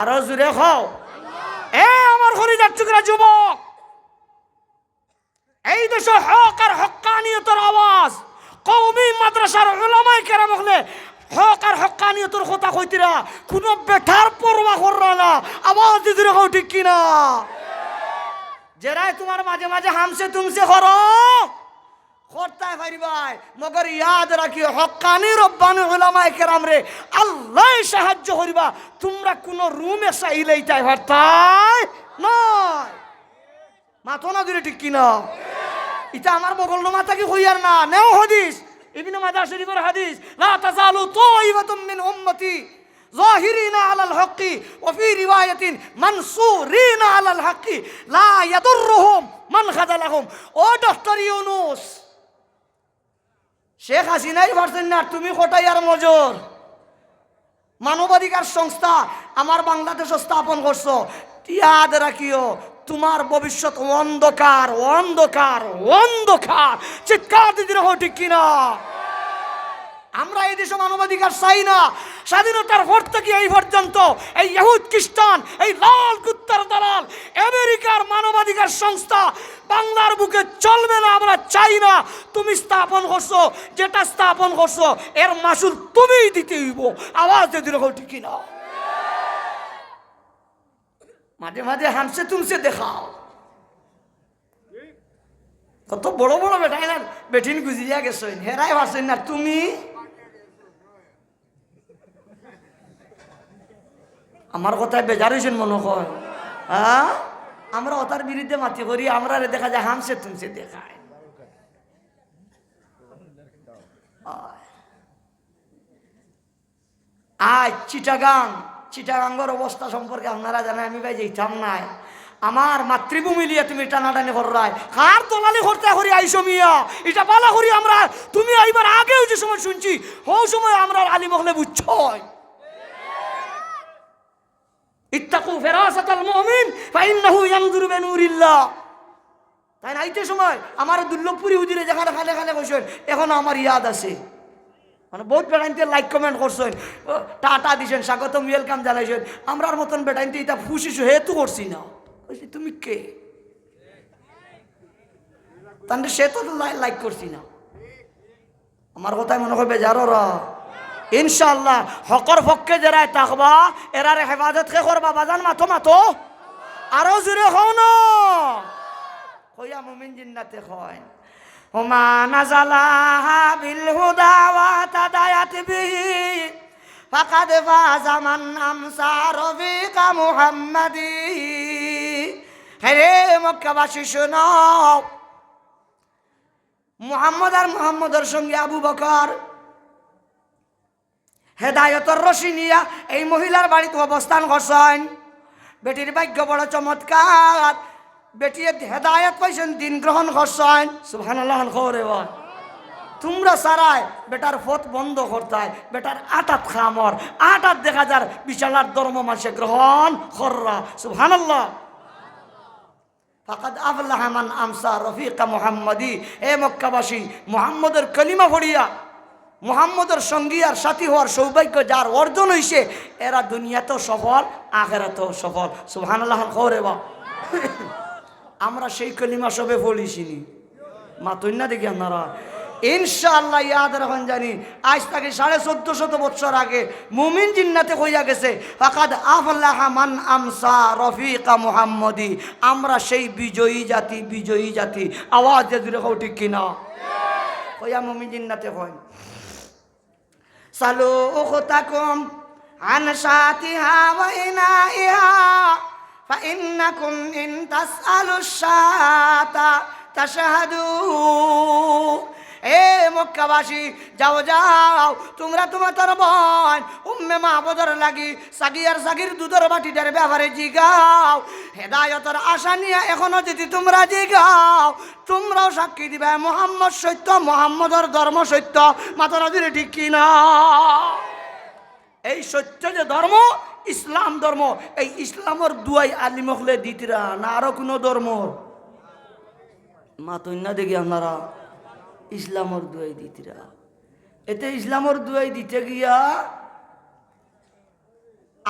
আরো জুড়ে খাও। এ আমার খলিজার টুকরা যুবক, এই দেশে হক আর হক্কানিয়তের আওয়াজ কওমি মাদ্রাসার উলামায়ে কেরাম হলে হক আর হক্কানিয়তের কথা কইতিরা কোন বেঠার পরোয়া কররা না। আওয়াজ দিতে রাখো ঠিক কিনা? যেরাই তোমার মাঝে মাঝে হামসে তুমসে করো করতে পারিবাই, মগর ইয়াদ রাখি হক্কানি রব্বানি উলামায়ে কেরাম রে আল্লাহ সাহায্য করিবা। তোমরা কোন রুমে চাইলেই তাই ভারতাই নয়। মাথো না দিলে ঠিক কিনা? এটা আমার বগল না মাথা কি হইয়ার না নেও হাদিস ইবনে মাজাহ শরীফের হাদিস, লা তাজালু তাইফাতুম মিন উম্মতি যাহিরিনা আলাল হক্কি ওয়া ফি রিওয়ায়াতিন মানসুরিনা আলাল হক্কি লা ইয়াদুররুহুম মান খাযালাহুম। ও ডক্টর ইউনূস, শেখ হাসিনাই পারছেন না, তুমি কোটাই আর মজুর মানবাধিকার সংস্থা আমার বাংলাদেশ স্থাপন করছো। ইয়াদ রাখিও তোমার ভবিষ্যৎ অন্ধকার অন্ধকার অন্ধকার। চিৎকার দিতে রাখো ঠিক কিনা? আমরা এই দেশে মানবাধিকার চাই না। স্বাধীনতার পর থেকে এই পর্যন্ত এই ইহুদ খ্রিস্টান এই লাল কুত্তার দালাল আমেরিকার মানবাধিকার সংস্থা বাংলার বুকে চলবে না, আমরা চাই না। তুমি স্থাপন করছো, যেটা স্থাপন করছো এর মাসুল তুমিই দিতে হইব। আওয়াজ দিতে রাখো ঠিক কিনা? মাঝে মাঝে হামসে তুমসে দেখাও। কত বড় বড় বেটাই না বেঠিন গুজিয়া গেছ, হেরাই পারছেন না। তুমি আমার কথায় বেজার হয়েছেন মনে হয়। হ্যাঁ, আমরা ওটার বিরুদ্ধে মাতি করি, আমরা দেখা যায় হামসে তুমসে দেখায়। আজ চিটাগাঙ্গর অবস্থা সম্পর্কে আপনারা জানেন, আমি ভাই যেতাম নাই। আমার মাতৃভূমি লিয়ে তুমি টানাটানি করাই কার দলালি করতে করি আইসো মিয়া, এটা পালা করি আমরা। তুমি এইবার আগেও যে সময় শুনছি ও সময় আমরা আলী মহলে বুঝছই ইত্তাকু ফিরাসাতাল মুমিন ফাইন্নাহু ইয়ানজুরু বিনুরিল্লাহ। তাই না? এইতে সময় আমার দুর্লভপুরি হুজুরে যেখানে খালে খালে কইছেন, এখন আমার ইয়াদ আছে। মানে বহুত বেটাইনতে লাইক কমেন্ট করছেন, টাটা দিছেন, স্বাগতম ওয়েলকাম জানাইছেন। আমরার মতন বেটাইনতে এটা ফুসিছু হেতু করছি না। কইছি তুমি কে? তাহলে সে তো লাইক করছি না। আমার কথায় মনে করবে যারা ইনশাআল্লাহ হকর পক্ষে যারা থাকবা এরার হেফাজত কে করবা। বাজান মাথো মাথো আরো জোরে হও না। কইয়া মুমিন জিন্নাতে হয় হুমা নাজালা বিল হুদা ওয়া তাদায়াত বিহি ফাকাদ ফাযা মান আমসা রফিকা মুহাম্মাদি। হে মক্কাবাসী শোনো, মুহাম্মদ আর মুহাম্মদের সঙ্গে আবু বকর হেদায়তের রশি নিয়া এই মহিলার বাড়িতে অবস্থান করছেন। বেটির ভাগ্য বড় চমৎকার, বেটি হেদায়ত পাইছেন, দিন গ্রহণ করছেন। সুবহানাল্লাহ। তোমরা সারায় বেটার পথ বন্ধ করতায়, বেটার আটাত খামর আটাত দেখা যার বিশালার ধর্ম মাসে গ্রহণ কররা। সুবহানাল্লাহ। ফাকাদ আফলাহা মান আমসা রফিকা মুহাম্মাদি। এ মক্কাবাসী, মুহাম্মদের কলিমা পড়িয়া মুহাম্মদের সঙ্গী আর সাথী হওয়ার সৌভাগ্য যার অর্জন হইছে, এরা দুনিয়াতেও সফল আখিরাতেও সফল। সুবহানাল্লাহ। আমরা সেই কলিমা সবে পড়িছিনি মাতুন না দেখি আপনারা। ইনশাআল্লাহ ইয়াদ রাখেন জানি আজ থেকে 1450 বছর আগে মুমিন জিন্নাতে কইয়া গেছে ফাকাদ আফলাহা মান আমসা রফিকা মুহাম্মাদি। আমরা সেই বিজয়ী জাতি, বিজয়ী জাতি। আওয়াজ দিয়ে জুড়ে কও ঠিক কিনা? কইয়া মুমিন জিন্নাতে কয় সালু উখতাকুম আন শাতিহা ওয়া ইনাইহা ফাইন্নাকুম ইন তাসআলুশ শাতা তাশহাদু। এ মক্কাবাসী, যাও যাও, তোমরা তোমার তোর বোন উম্মে মাহবুদের লাগি সাগিয়ার সাগির দুধের বাটিটার ব্যাপারে জিগাও। হেদায়তের আশা নিয়ে এখনো যদি তোমরা জিগাও, তোমরাও সাক্ষী দিবে মুহাম্মদ সত্য, মুহাম্মদের ধর্ম সত্য। মাতারা দিলে ঠিক কিনা? এই সত্য যে ধর্ম ইসলাম ধর্ম, এই ইসলামের দুয়াই আলী মখলে দিতিরা না আরো কোনো ধর্ম মাতুন না দেখি আপনারা ইসলামের দুয়াই দিতিরা। এতে ইসলামের দুয়াই দিতে গিয়া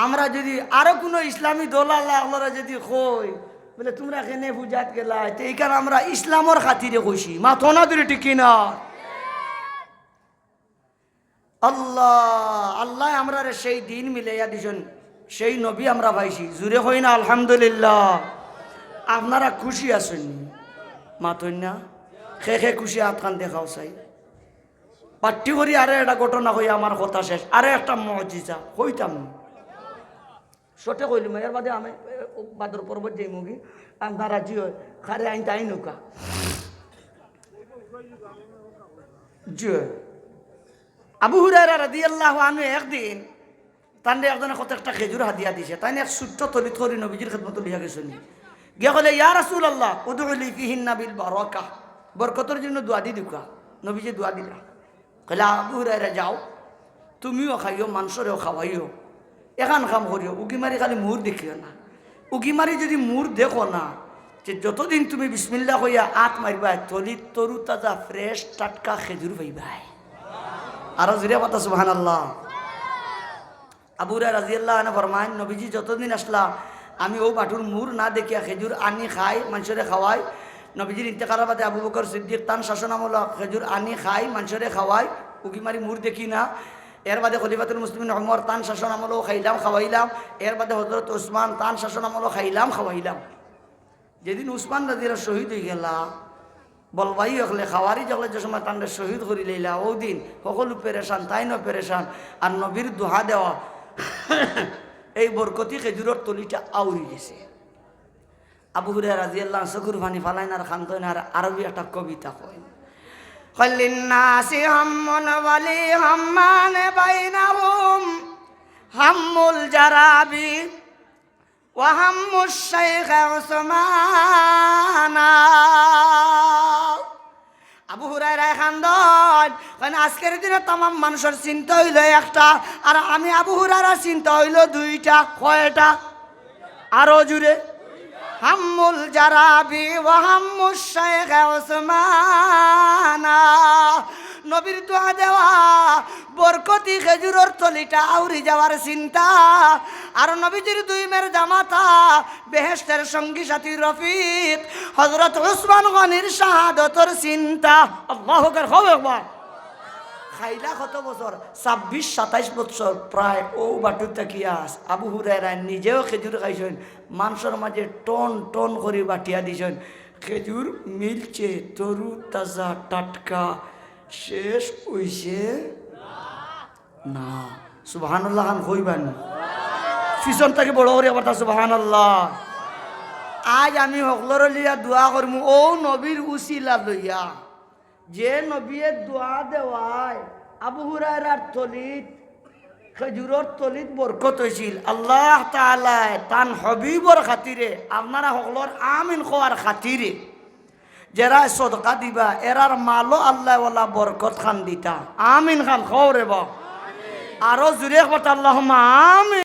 আমরা যদি আরো কোনো ইসলামী দল আল্লাহরা যদি কই বলে তোমরা কেনে পূজাত গেলা তো এইখানে আমরা ইসলামর খাতিরে কইছি মা তোনা দূরে টিকি না আল্লাহ আল্লাহ আমরা সেই দিন মিলাইয়া দিছেন সেই নবী আমরা পাইছি জুড়ে হই না আলহামদুলিল্লাহ আপনারা খুশি আছেন মা তৈন না খে খুশি আতখান দেখাও চাই পার্টি করি আরে একটা ঘটনা হই আমার কথা শেষ আরে একটা মজিজা হইতাম সটে কইলাম এর বাদে আমি বাদর পর্বত যাই মুগি আপনারা জি খারে আইন তাই নৌকা জি আবু হুরায়রা রাদিয়াল্লাহু আনহু একদিন তান্ডে একজনে কত একটা খেজুর হাদিয়া দিছে তাই এক ছোট্ট তলিত করি নবীজির খেদমত লিয়া গেছেন গিয়া কলে ইয়া রাসূলুল্লাহ উদউলি ফিহিন্না বিল বারাকা বরকতের জন্য দোয়া দি দিকা নবীজি দোয়া দিলা কলে আবু হুরায়রা যাও তুমিও খাইও মাংসরেও খাওয়াইও এখান কাম করিও উকি মারি খালি মুর দেখিও না উকি মারি যদি মুর দেখো না যে যতদিন তুমি বিসমিল্লাহ কইয়া আত মারবা তলিত তরু তাজা ফ্রেশ টাটকা খেজুর পাইবাই আরো জুড়ে কথা সুবহানাল্লাহ আবু হুরায়রা রাদিয়াল্লাহু আনহু ফরমান নবীজি যতদিন আসলা আমি ও বাটুর মুর না দেখিয়া খেজুর আনি খাই মানুষরে খাওয়াই নবীজির ইন্তেকালের বাদে আবু বকর সিদ্দিক তান শাসনামূলক খেজুর আনি খাই মানুষরে খাওয়াই উকি মারি মুর দেখি না এর বাদে খলিফাতুল মুসলিমিন ওমর তান শাসনামূলক খাইলাম খাওয়াইলাম এর বাদে হযরত উসমান তান শাসনামূলক খাইলাম খাওয়াইলাম যেদিন উসমান রাদিয়াল্লাহু শহীদ হয়ে গেলা বলবাই হলে খাওয়ারি যখন যে সময় তান্ডে শহীদ করি লইলা ও দিন সকলো পেরেশান তাইনও পেরেশান আর নবীর দোহা দেওয়া এই বরকতি খেজুরের তলিটা আউরি গেছে আবু হুরায়রা রাদিয়াল্লাহু আনহু চকুর পানি ফালাইন আর খান্তইন আর আরবি একটা কবিতা কইন খলিন্নাসি হাম্মুন ওয়ালি হাম্মান বাইনাহুম হাম্মুল জারাবি ওয়া হাম্মুশ শাইখ উসমান আবু হুরায়রা খান্দন কারণ আজকের দিনে তাম মানুষের চিন্তা হইল একটা আর আমি আবু হুরায়রা চিন্তা হইল দুইটা কয়টা আরো জুড়ে হাম্মুল জারাবি ওয়া হাম্মুশ শাইখ উসমান নবীর দোয়া দেওয়া বরকতি খেজুরের তলিটা আউরি যাওয়ার চিন্তা আর নবীজির দুই মেয়ের জামাতা বেহেশতের সঙ্গী সাথী রফিক হযরত উসমান গনির শাহাদতের চিন্তা আল্লাহু আকবার হবে একবার খাইলা কত বছর 26-27 বছর প্রায় ও বাটু তাকিয়াস আবু হুরায়রা নিজেও খেজুর খাইছেন মানুষের মাঝে টন টন করে বাটিয়া দিছেন খেজুর মিলছে তরু তাজা টাটকা শেষ হইছে না সুবহানাল্লাহ খান কইবান পিছন থেকে বড় করে আবার সুবহানাল্লাহ আজ আমি সকলর লিয়া দোয়া করমু ও নবীর উসিলা লইয়া যে নবীর দোয়া দেওয়ায় আবু হুরায়রার তলিত খেজুরের তলিত বরকত হয়েছিল আল্লাহ তাআলা তান হবিবর খাতিরে আপনারা সকলর আমিন খোয়ার খাতিরে যারা সদকা দিবা এরার মালো আল্লাহ ওয়ালা বরকত খান দিতা আমিন খান খাও রে বা আরো জুড়ে কথা আল্লাহুম্মা আমিন।